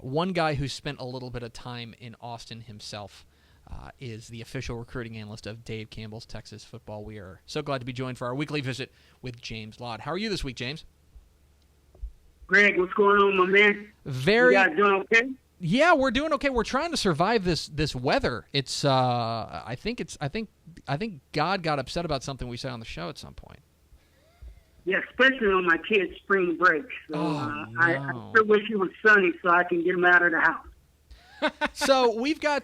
One guy who spent a little bit of time in Austin himself is the official recruiting analyst of Dave Campbell's Texas Football. We are so glad to be joined for our weekly visit with James Lott. How are you this week, James? Greg, what's going on, my man? You guys doing okay? Yeah, we're doing okay. We're trying to survive this weather. It's I think God got upset about something we said on the show at some point. Yeah, especially on my kids' spring break. So no. I still wish it was sunny so I can get them out of the house. So we've got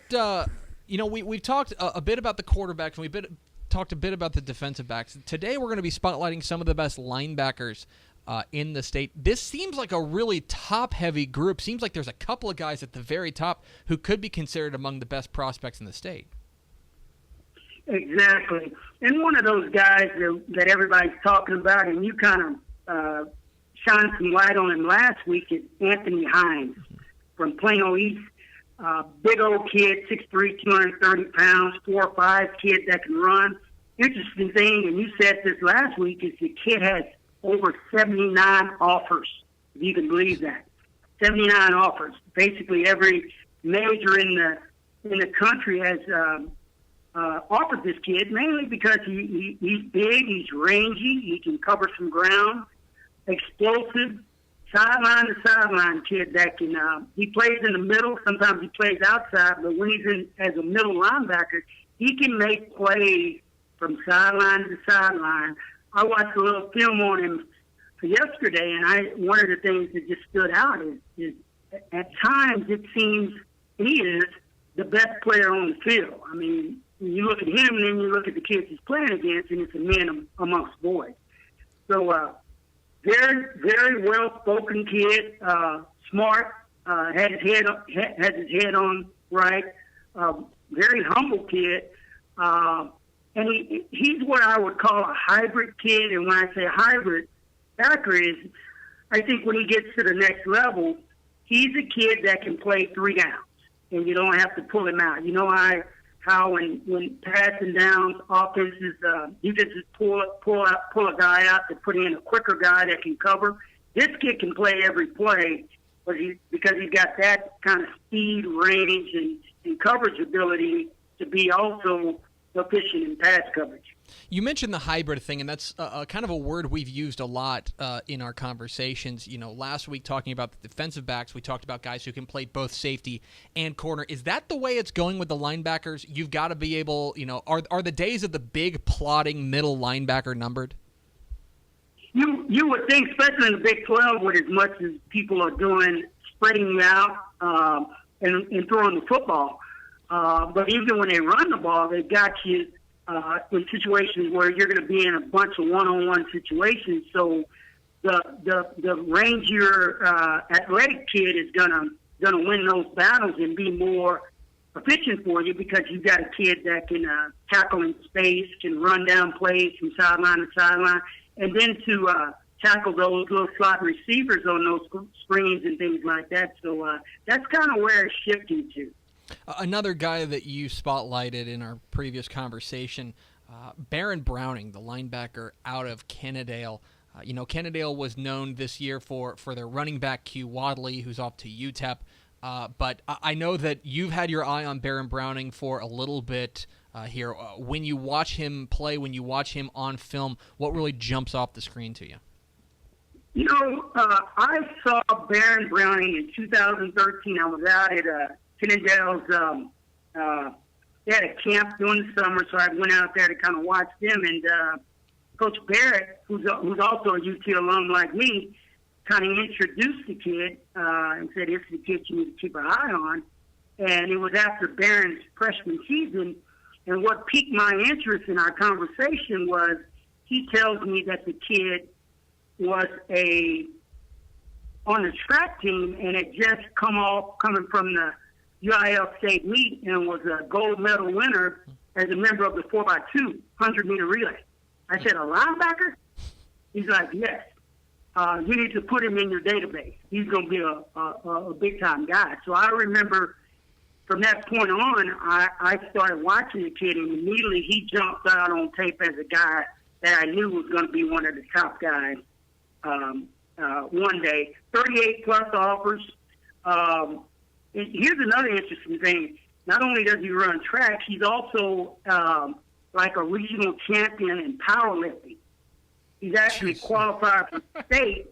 we've talked a bit about the quarterbacks and we've talked a bit about the defensive backs. Today we're going to be spotlighting some of the best linebackers in the state. This seems like a really top-heavy group. Seems like there's a couple of guys at the very top who could be considered among the best prospects in the state. Exactly. And one of those guys that everybody's talking about, and you kind of shined some light on him last week, is Anthony Hines from Plano East. Big old kid, 6'3", 230 pounds, 4'5", kid that can run. Interesting thing, and you said this last week, is the kid has over 79 offers, if you can believe that. 79 offers. Basically, every major in the country has offered this kid, mainly because he's big, he's rangy, he can cover some ground, explosive, sideline to sideline kid that can. He plays in the middle. Sometimes he plays outside, but when he's in as a middle linebacker, he can make plays from sideline to sideline. I watched a little film on him yesterday, and one of the things that just stood out is at times it seems he is the best player on the field. I mean, you look at him, and then you look at the kids he's playing against, and it's a man amongst boys. So, very, very well-spoken kid, smart, has his head on right, very humble kid. And he's what I would call a hybrid kid. And when I say hybrid backer is, I think when he gets to the next level, he's a kid that can play 3 downs, and you don't have to pull him out. You know how when passing downs, offenses, you just pull a guy out to put in a quicker guy that can cover. This kid can play every play, but because he's got that kind of speed, range, and coverage ability to be also efficient in pass coverage. You mentioned the hybrid thing, and that's kind of a word we've used a lot in our conversations. You know, last week talking about the defensive backs, we talked about guys who can play both safety and corner. Is that the way it's going with the linebackers? You've got to be able, are the days of the big plotting middle linebacker numbered? You would think, especially in the Big 12, with as much as people are doing, spreading you out and throwing the football. But even when they run the ball, they've got you in situations where you're going to be in a bunch of one-on-one situations. So the rangier, athletic kid is gonna win those battles and be more efficient for you because you've got a kid that can tackle in space, can run down plays from sideline to sideline, and then to tackle those little slot receivers on those screens and things like that. So that's kind of where it's shifting to. Another guy that you spotlighted in our previous conversation, Baron Browning, the linebacker out of Kennedale. Kennedale was known this year for their running back Q Wadley, who's off to UTEP. But I know that you've had your eye on Baron Browning for a little bit here. When you watch him play, when you watch him on film, what really jumps off the screen to you? I saw Baron Browning in 2013. I was out at Kennedale's, they had a camp during the summer, so I went out there to kind of watch them. And Coach Barrett, who's also a UT alum like me, kind of introduced the kid and said, "This is the kid you need to keep an eye on." And it was after Baron's freshman season. And what piqued my interest in our conversation was he tells me that the kid was on the track team and had just coming from the UIL state meet and was a gold medal winner as a member of the 4x2 100-meter relay. I said, "A linebacker?" He's like, "Yes. You need to put him in your database. He's going to be a big-time guy." So I remember from that point on, I started watching the kid, and immediately he jumped out on tape as a guy that I knew was going to be one of the top guys one day. 38-plus offers. Here's another interesting thing. Not only does he run track, he's also like a regional champion in powerlifting. He's actually qualified for state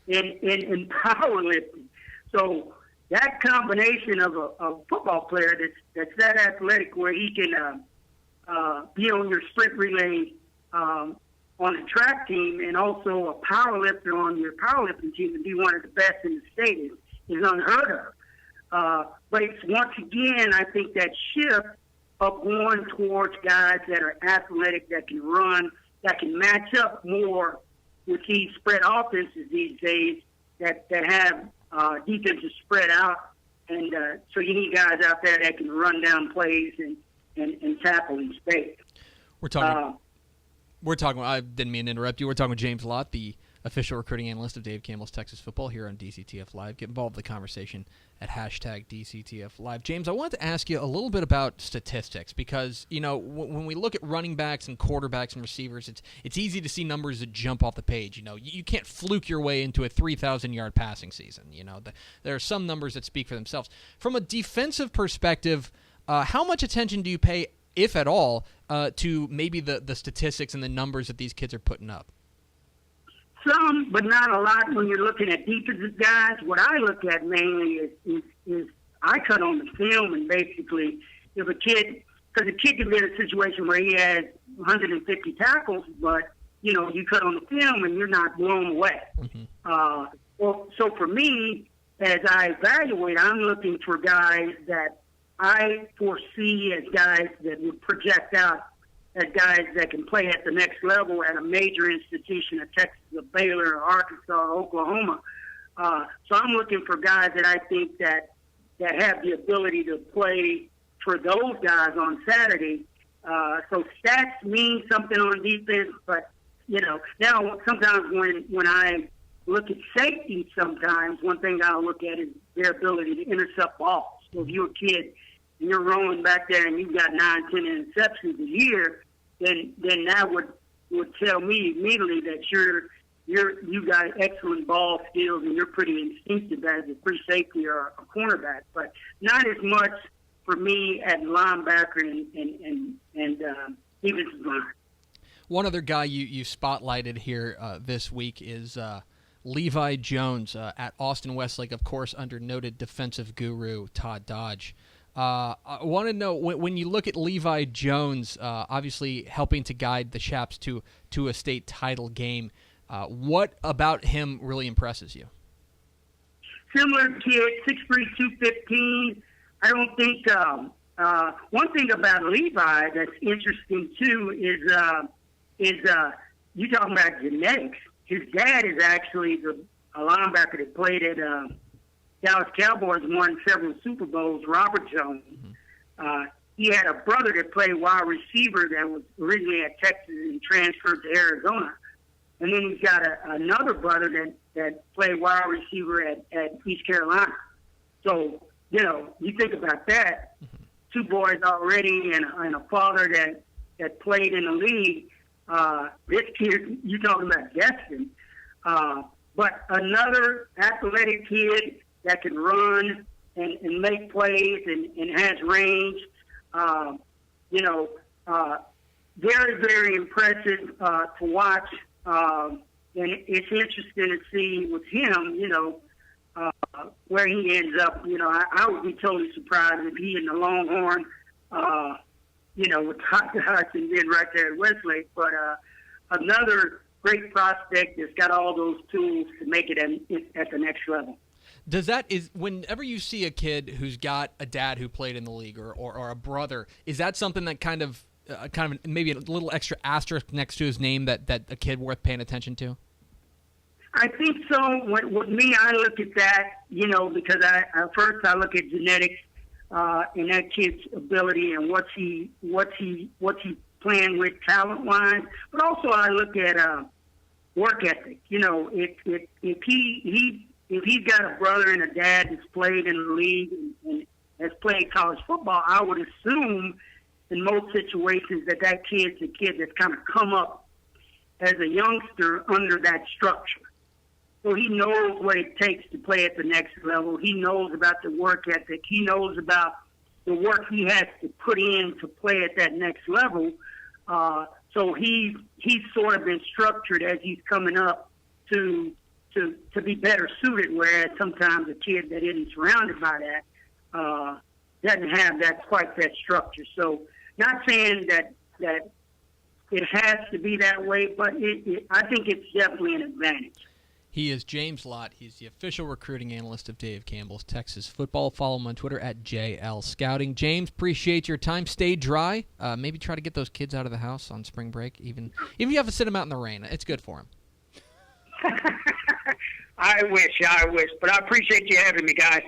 in powerlifting. So that combination of a football player that's that athletic where he can be on your sprint relay on the track team and also a powerlifter on your powerlifting team and be one of the best in the state is unheard of. But it's once again, I think that shift of going towards guys that are athletic, that can run, that can match up more with these spread offenses these days that have defenses spread out. And so you need guys out there that can run down plays and tackle in space. We're talking. I didn't mean to interrupt you. We're talking with James Lott, the official recruiting analyst of Dave Campbell's Texas Football here on DCTF Live. Get involved in the conversation at hashtag DCTF Live. James, I wanted to ask you a little bit about statistics because, when we look at running backs and quarterbacks and receivers, it's easy to see numbers that jump off the page. You can't fluke your way into a 3,000-yard passing season. There are some numbers that speak for themselves. From a defensive perspective, how much attention do you pay, if at all, to maybe the statistics and the numbers that these kids are putting up? Some, but not a lot when you're looking at defensive guys. What I look at mainly is I cut on the film and basically if a kid, because a kid can be in a situation where he has 150 tackles, but, you cut on the film and you're not blown away. Mm-hmm. So for me, as I evaluate, I'm looking for guys that I foresee as guys that would project out as guys that can play at the next level at a major institution, at Texas, or Baylor, or Arkansas, or Oklahoma. So I'm looking for guys that I think that have the ability to play for those guys on Saturday. So stats mean something on defense, but now sometimes when I look at safety, sometimes one thing I'll look at is their ability to intercept balls. So if you're a kid and you're rolling back there and you've got 9-10 interceptions a year, then that would tell me immediately that you got excellent ball skills and you're pretty instinctive as a free safety or a cornerback, but not as much for me at linebacker and defensive line. One other guy you spotlighted here this week is Levi Jones at Austin Westlake, of course, under noted defensive guru Todd Dodge. I want to know, when you look at Levi Jones, obviously helping to guide the Chaps to a state title game, what about him really impresses you? Similar kid, 6'3", 215. I don't think one thing about Levi that's interesting too is you talking about genetics. His dad is actually a linebacker that played at Dallas Cowboys, won several Super Bowls, Robert Jones. Mm-hmm. He had a brother that played wide receiver that was originally at Texas and transferred to Arizona. And then he's got another brother that played wide receiver at East Carolina. So, you think about that, mm-hmm. Two boys already and a father that played in the league. This kid, you're talking about Destin. But another athletic kid that can run and make plays and has range. Very, very impressive to watch. And it's interesting to see with him, where he ends up. I would be totally surprised if he and the Longhorn, with Hudson did right there at Westlake. But another great prospect that's got all those tools to make it at the next level. Whenever you see a kid who's got a dad who played in the league or a brother, is that something that kind of maybe a little extra asterisk next to his name that a kid worth paying attention to? I think so. With me, I look at that, because I look at genetics and that kid's ability and what's he playing with talent-wise, but also I look at work ethic. If he's got a brother and a dad that's played in the league and has played college football, I would assume in most situations that kid's a kid that's kind of come up as a youngster under that structure. So he knows what it takes to play at the next level. He knows about the work ethic. He knows about the work he has to put in to play at that next level. So he's sort of been structured as he's coming up to be better suited, whereas sometimes a kid that isn't surrounded by that doesn't have quite that structure. So not saying that it has to be that way, but I think it's definitely an advantage. He is James Lott. He's the official recruiting analyst of Dave Campbell's Texas Football. Follow him on Twitter at JL Scouting. James, appreciate your time. Stay dry. Maybe try to get those kids out of the house on spring break. Even if you have to sit them out in the rain, it's good for them. I wish. But I appreciate you having me, guys.